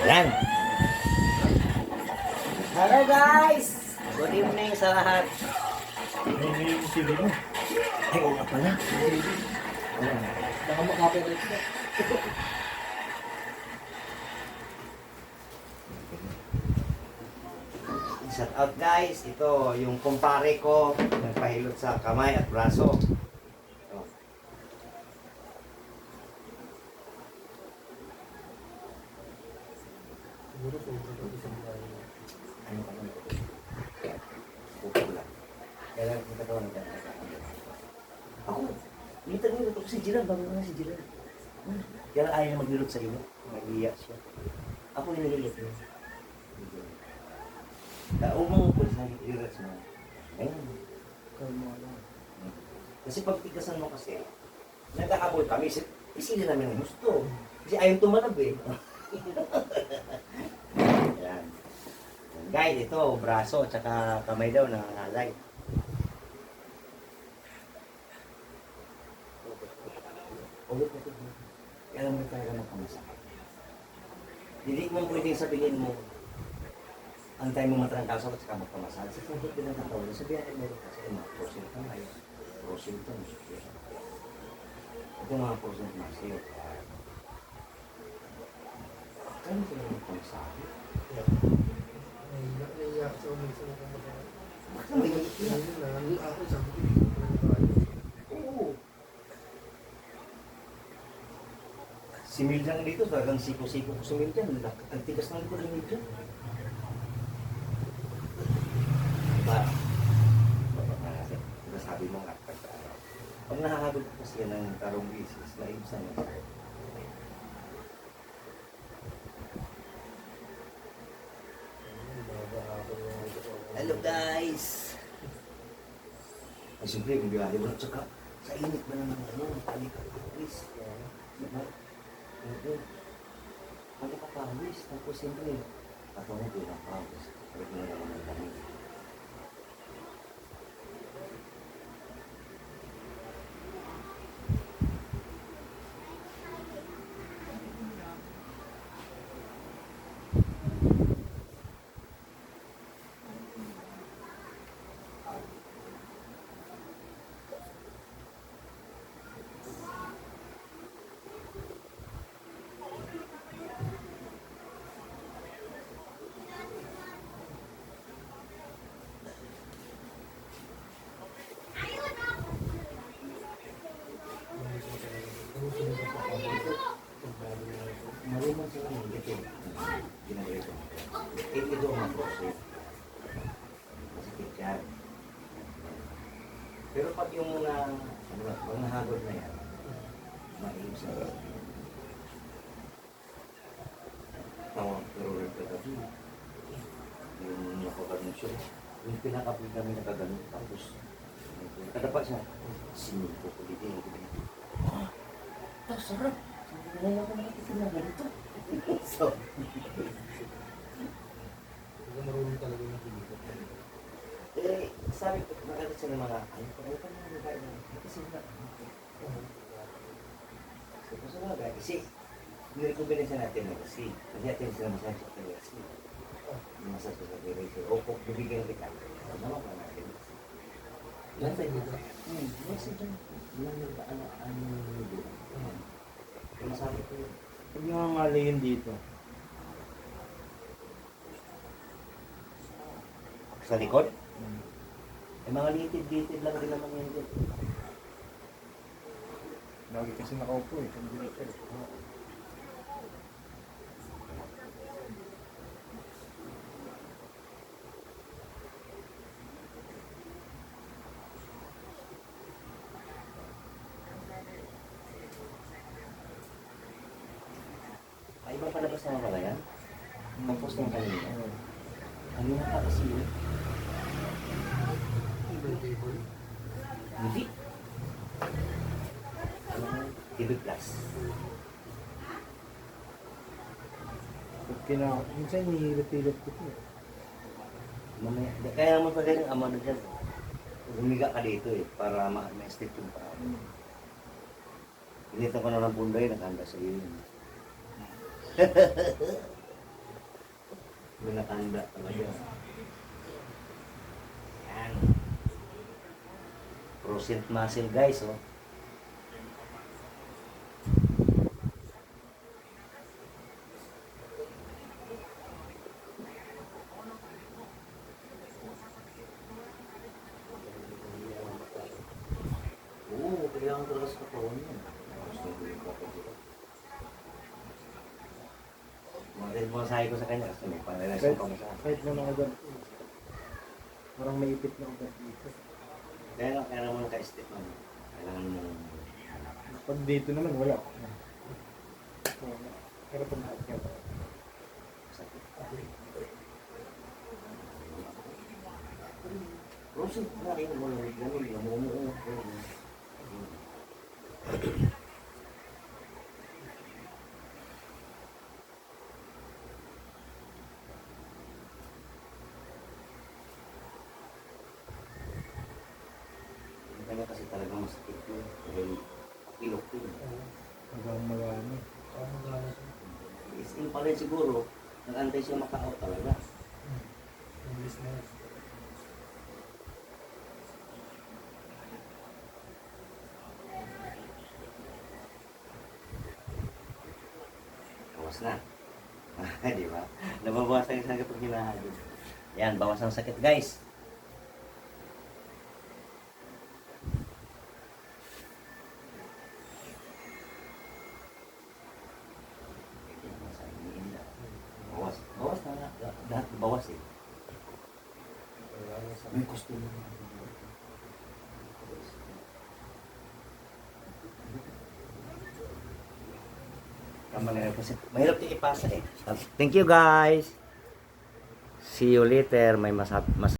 Ayan. Hello guys! Good evening sa lahat. May TV mo. Ay, oo nga pala. Baka makapit ka. Shout out guys. Ito yung kumpare ko. Nagpahilot sa kamay at braso. Ito. Siguro sobrang ko isang bahay. Ano ka naman? Pupo lang. Kailangan kita ito ng ako. Nilito ko si Jiran. Bago nga si Jiran. Kaya ayaw na maglilot sa iyo. Nag-iyak siya. Ako nililot niya. Umang ko sa relax mo. Ayun. Kalma lang. Kasi pag tigasan mo kasi, nag-aabol kami. Isili namin ang gusto. Kasi ayaw tumalab eh. Ayan. Guys, ito, braso, tsaka kamay daw na nalay. Ulit na ito. Alam mo talaga magkamasakit. Hindi mo pwedeng sabihin mo, ang tayo mo matrangkaso at saka magkamasal. Sa sagot din ang katawan, sabihan ay meron kasi mga portion kamay, portion ito, ito mga portion masir. Kaya mo sila magkamasakit. Naiyak sa ulit sa mga kamay. Bakit naman yung iyak? Ako sabi ko, hindi ko na kaya. Oo. Si Miljan dito, talagang siko-siko ko si Miljan. Ang tigas ng likod ng Miljan. Diba? Sabi mo nga, pag nahahabol ko kasi yan ng tarong bisis, naibsan yung sakit. Hello guys! Ay siyempre, kung biyahe mo, tsaka sa init ba naman ano, palikapawis. Diba? Oo. Palikapawis, tapos siyempre, ako mo pinapawis. Pwede mo naman ang dami. Marunong sila ng ito. Ginagawa ito. Ito ang mga process. Masakit yan. Pero pag yung mga, pag nahagod na yan, maiim sa tawag pero rin kagabi. Yung nakaganon siya. Yung pinakapin kami nakaganon. Tapos, kadapat siya. Sinimpo ko dito. Ah, ito sarap. Ngayon ako nakatitin na ganito. So, Hindi marunong talaga yung pilikot. sabi ko, magalit siya ng mga, ayaw ko na mga babae na, kasi na, sabi ko sa mga babae, kasi, nirecombination natin na kasi, kasi natin sila masahe sa kanya kasi, masahe ko sa kanya, o kung bibigyan kita, naman pa natin. Yan tayo dito. Yes, ito. Yan yung ano yung dito. Masabi ko yun. Huwag nyo ang ngalayin dito. Sa likod? Mga litid-litid lang din naman yan dito. Lagi kasi nakaupo eh. Hindi na siya. Ay, ibang palabas na pala yan? Tapos ng kanina. Kanina pa kasi yun. Ibang table. Hindi. TV Plus. Minsan nihilot-hilot ko ito eh. Mamaya, kaya naman pa ganyan, amano dyan. Humiga ka dito eh, para ma-stick yung paa. Pinita ko na ng punday, nakahanda sa iyo yun. May nakahanda talaga. Yan. Prosent muscle guys, oh. Oo, kailangan talaga sa katawan yun. Mga masahe ko sa kanya kasi may panrelasyon pa mo sa akin. Kahit mo na agad. Parang may ipit na agad dito. Kaya kailangan mo naka-step mo. Kailangan mo Pag dito naman, wala. Pero pag nakakita. sakit. Rosin, nakita mo lang ganun, namumuo. Kanya kasi talagang masakit yun. Dahil pilok yun. Hanggang magano. Isting pa rin siguro, nag-antay siya maka-out talaga. English na yun. Bawas na. Di ba? Nababawasan yung sakit pag hinahagod. Yan, bawas ang sakit guys. Bawas. Bawas na nga. Lahat bawas eh. May customer. Mahirap din ipasa eh. Thank you guys. See you later. May mas